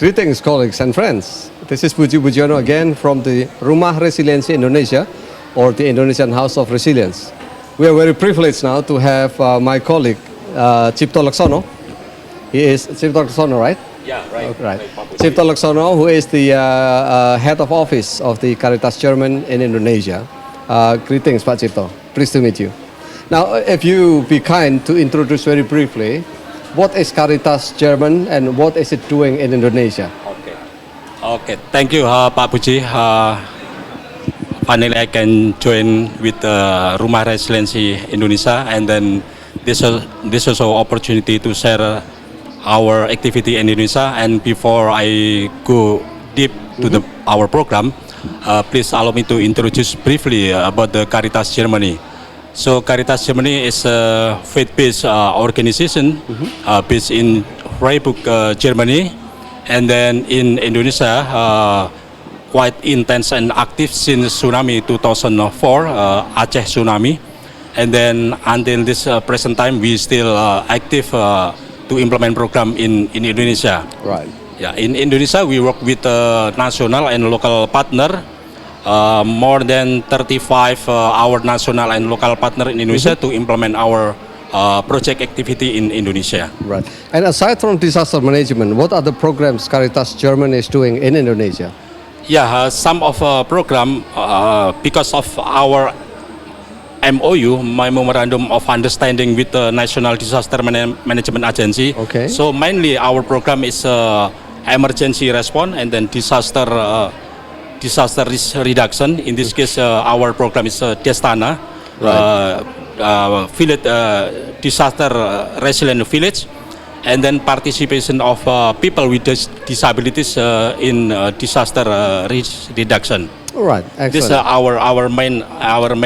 Greetings, colleagues and friends. This is Puji Budiono again from the Rumah Resiliensi Indonesia, or the Indonesian House of Resilience. We are very privileged now to have my colleague, Cipto Leksono. He is Cipto Leksono, right? Yeah, right. Okay, right. Cipto Leksono, who is the head of office of the Caritas German in Indonesia. Greetings, Pak Cipto. Pleased to meet you. Now, if you be kind to introduce very briefly, what is Caritas German and what is it doing in Indonesia? Okay. Thank you, Pak Puji. Finally, I can join with Rumah Resiliensi Indonesia, and then this is also opportunity to share our activity in Indonesia. And before I go deep to our program, please allow me to introduce briefly about the Caritas Germany. So Caritas Germany is a faith-based organization based in Freiburg, Germany, and then in Indonesia, quite intense and active since tsunami 2004, Aceh tsunami, and then until this present time, we still active to implement program in Indonesia. Right. Yeah, in Indonesia, we work with national and local partner. More than 35 our national and local partner in Indonesia to implement our project activity in Indonesia. Right. And aside from disaster management, what are the programs Caritas Germany is doing in Indonesia? Yeah, some of program because of our MOU, my Memorandum of Understanding with the National Disaster Management Agency. Okay. So mainly our program is emergency response and then disaster risk reduction. In this case, our program is Destana, village, disaster resilient village, and then participation of people with disabilities in disaster risk reduction. All right, excellent. This is our main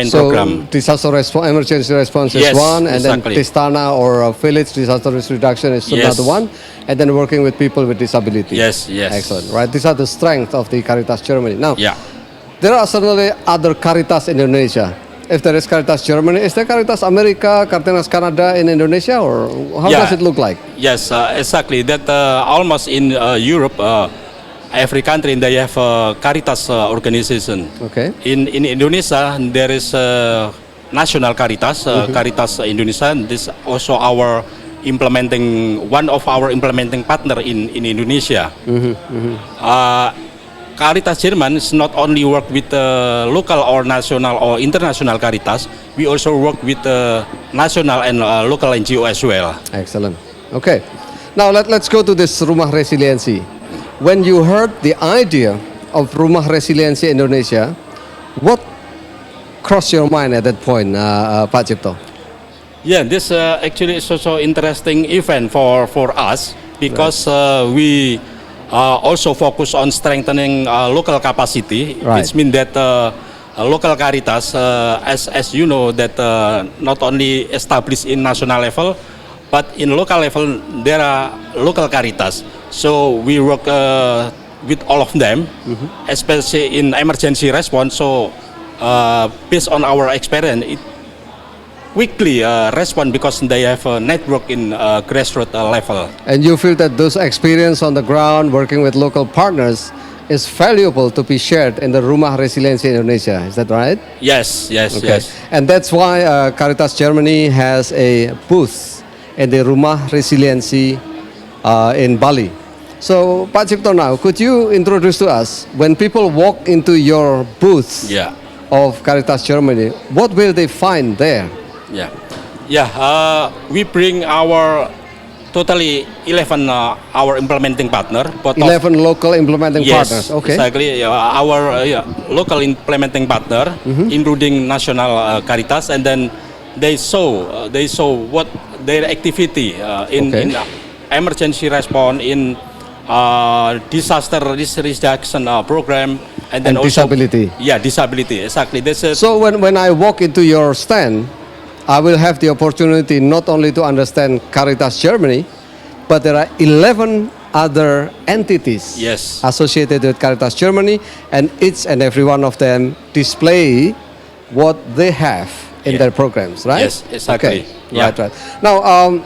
so program. Disaster response, emergency response is Yes, one, and exactly. then Destana or village disaster risk reduction is Yes. another one, and then working with people with disabilities. Yes. Excellent. Right, these are the strengths of the Caritas Germany. Now, Yeah. there are certainly other Caritas in Indonesia. If there is Caritas Germany, is there Caritas America, Caritas Canada in Indonesia, or how Yeah. does it look like? Yes, exactly. That almost in Europe, every country they have a Caritas organization. Okay. In Indonesia, there is national Caritas, Caritas Indonesia. This also our one of our implementing partner in Indonesia. Caritas Jerman is not only work with local or national or international Caritas, we also work with national and local NGO as well. Excellent. Okay. Now let's go to this Rumah Resiliensi. When you heard the idea of Rumah Resiliensi Indonesia, what crossed your mind at that point, Pak Cipto? Yeah, this actually is also interesting event for us because we also focus on strengthening local capacity. Right. Which means that local Caritas, as you know, that not only established in national level, but in local level there are local Caritas. So we work with all of them, especially in emergency response. So based on our experience, it quickly respond because they have a network in grassroots level. And you feel that those experience on the ground working with local partners is valuable to be shared in the Rumah Resiliensi Indonesia. Is that right? Yes. Okay. And that's why Caritas Germany has a booth in the Rumah Resiliensi in Bali. So, Pak Cipto, now could you introduce to us, when people walk into your booth of Caritas Germany, what will they find there? We bring our totally 11 our implementing partner. 11 local implementing partners. Okay. Exactly. Our local implementing partner, including national Caritas, and then they saw what their activity in emergency response, in disaster risk reduction program, and then also disability. Yeah, disability. Exactly. So when I walk into your stand, I will have the opportunity not only to understand Caritas Germany, but there are 11 other entities associated with Caritas Germany, and each and every one of them display what they have in their programs, right? Yes, exactly. Okay. Right. Now,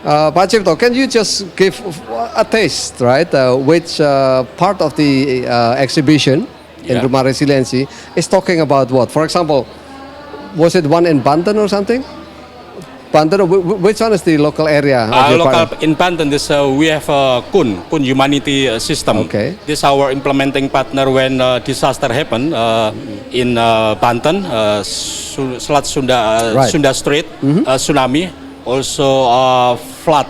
Pak Cipto, can you just give a taste, right? Which part of the exhibition in Yeah. Rumah Resiliensi is talking about what? For example, was it one in Banten or something? Banten, or which one is the local area? Of your Local partner? in Banten, this we have Kun Humanity System. Okay. This is our implementing partner when disaster happened in Banten, Selat Sunda, Right. Sunda Strait, tsunami, also flood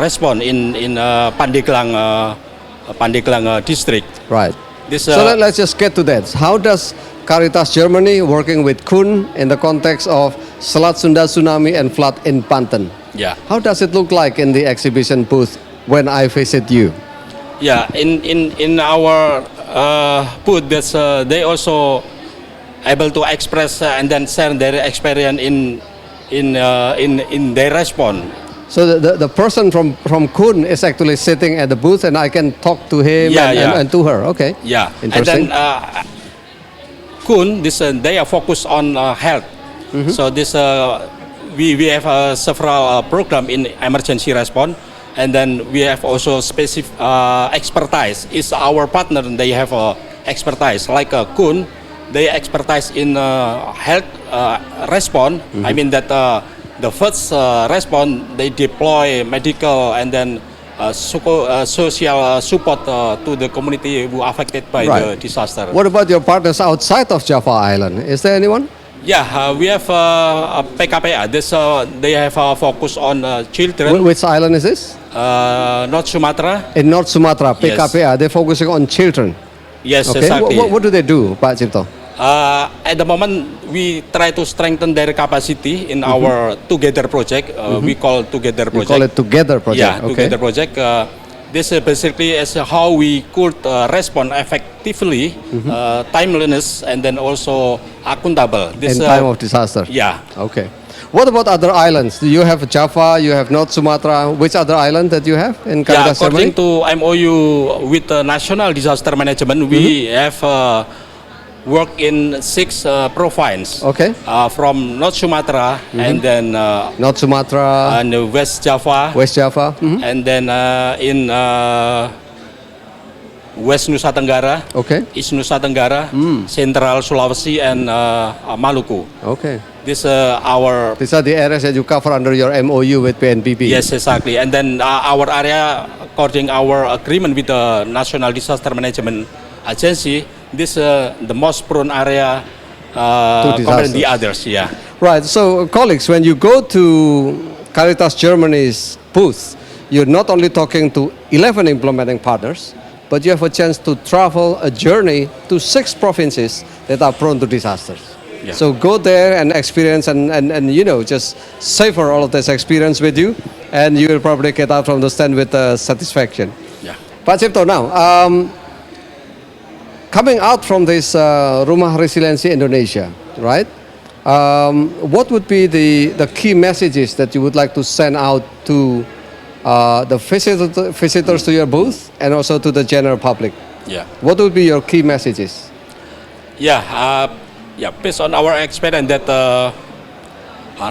response in Pandeglang district. Right. This So let's just get to that. How does Caritas Germany working with Kun in the context of Selat Sunda tsunami and flood in Banten? yeah. How does it look like in the exhibition booth when I visit you? Yeah, in our booth, that's they also able to express and then share their experience in their response. So the person from Kun is actually sitting at the booth and I can talk to him and to her. Okay. Yeah, Interesting. and then Kun, this they are focused on health. So this we have several program in emergency response, and then we have also specific expertise. Is our partner? They have expertise like Kun. They expertise in health response. I mean that the first response they deploy medical and then social support to the community who affected by the disaster. What about your partners outside of Java Island? Is there anyone? Yeah, we have PKPA. This they have a focus on children. Which island is this? North Sumatra. In North Sumatra, Yes. PKPA. They're focusing on children. Yes, Okay. exactly. What do they do, Pak Cipto? At the moment, we try to strengthen their capacity in our Together project. We call Together You project. call it Together Project. Yeah, Okay. Together project. This basically is how we could respond effectively, timeliness, and then also accountable. This In time of disaster. yeah. Okay. What about other islands? Do you have Java? You have North Sumatra. Which other island that you have in Yeah, Caritas according Germany? to MOU with the National Disaster Management, we have work in 6 provinces. Okay. From North Sumatra and then North Sumatra, and West Java, West Java. and then in West Nusa Tenggara, Okay. East Nusa Tenggara, Central Sulawesi, and Maluku. Okay. This our These are the areas that you cover under your MOU with PNPB. yes, exactly. And then our area, according our agreement with the National Disaster Management Agency, this the most prone area compared to the others. Yeah. Right. So, colleagues, when you go to Caritas Germany's booth, you're not only talking to 11 implementing partners, but you have a chance to travel a journey to 6 provinces that are prone to disasters. Yeah. So go there and experience and you know, just savor all of this experience with you, and you will probably get out from the stand with satisfaction. Yeah. Pak Cipto, now, coming out from this Rumah Resiliensi Indonesia, right? What would be the key messages that you would like to send out to the visitors to your booth and also to the general public? Yeah. What would be your key messages? Yeah. Yeah. Based on our experience, that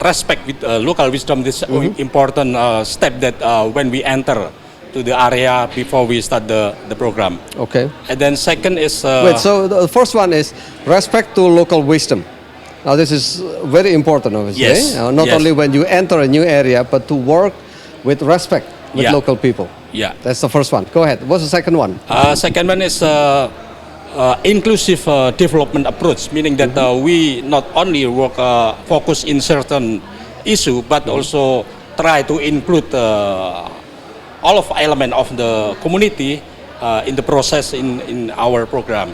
respect with local wisdom is important step that when we enter to the area before we start the program. Okay. And then second is Wait, so the first one is respect to local wisdom. Now this is very important, obviously. Yes, Not yes. only when you enter a new area, but to work with respect with Yeah. local people. yeah. That's the first one. Go ahead. What's the second one? Second one is inclusive development approach, meaning that we not only work focus in certain issue, but also try to include all of element of the community in the process in our program.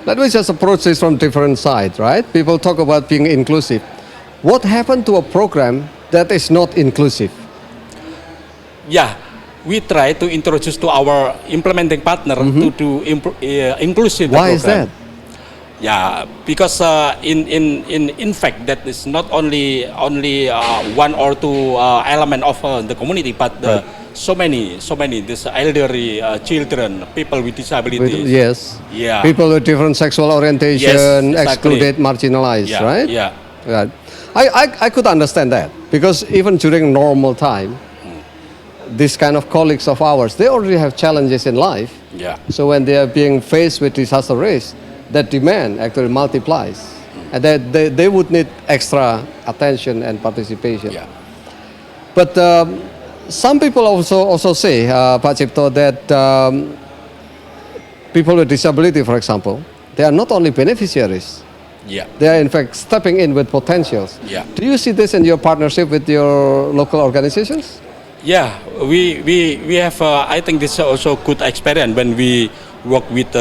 Let me just approach this from different sides, right? People talk about being inclusive. What happened to a program that is not inclusive? Yeah, we try to introduce to our implementing partner to inclusive the Why is program. that? Yeah, because in fact that is not only one or two element of the community, but so many this elderly children, people with disabilities. Yes. Yeah. People with different sexual orientation, Yes, exactly. excluded, marginalized, Yeah, right? yeah. Right. I could understand that. Because even during normal time, this kind of colleagues of ours, they already have challenges in life. Yeah. So when they are being faced with disaster risk, that demand actually multiplies. And they would need extra attention and participation. Yeah. But some people also say, Pak Cipto, that people with disability, for example, they are not only beneficiaries, Yeah. they are in fact stepping in with potentials. Yeah. Do you see this in your partnership with your local organizations? Yeah, we have. I think this is also good experience when we work with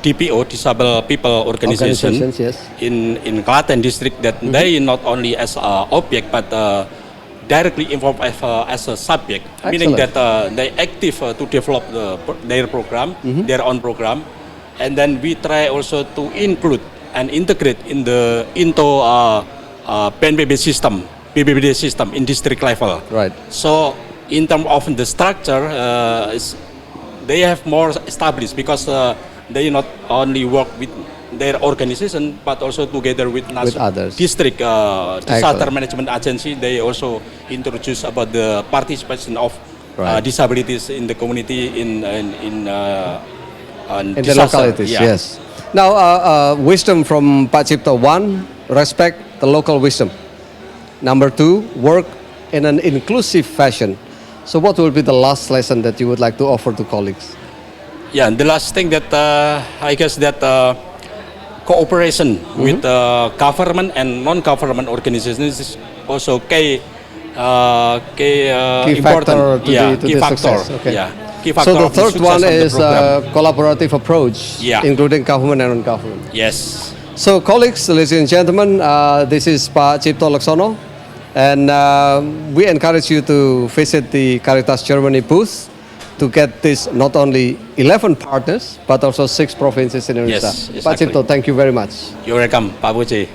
DPO, Disabled People Organization, Organizations, yes. in Klaten district. That they not only as a object but directly involved as a subject, meaning that they active to develop their program, their own program, and then we try also to include and integrate into BNPB system, BBBD system in district level. Right. So in terms of the structure, they have more established because they not only work with their organization but also together with others. district disaster management agency. They also introduce about the participation of disabilities in the community in the disaster. localities, Yeah. yes. Now, wisdom from Pak Cipto. 1, respect the local wisdom. Number 2, work in an inclusive fashion. So what will be the last lesson that you would like to offer to colleagues? Yeah, and the last thing that I guess that cooperation with government and non-government organizations is also key important. Factor to key the factor. success. Okay. Yeah, key factor. So the of third success one of the is program. collaborative approach, Yeah. including government and non-government. Yes. So colleagues, ladies and gentlemen, this is Pak Cipto Leksono, and we encourage you to visit the Caritas Germany booth to get this not only 11 partners but also 6 provinces in Indonesia. Yes, Pak exactly. Cipto, thank you very much. You're welcome, Pak Buci.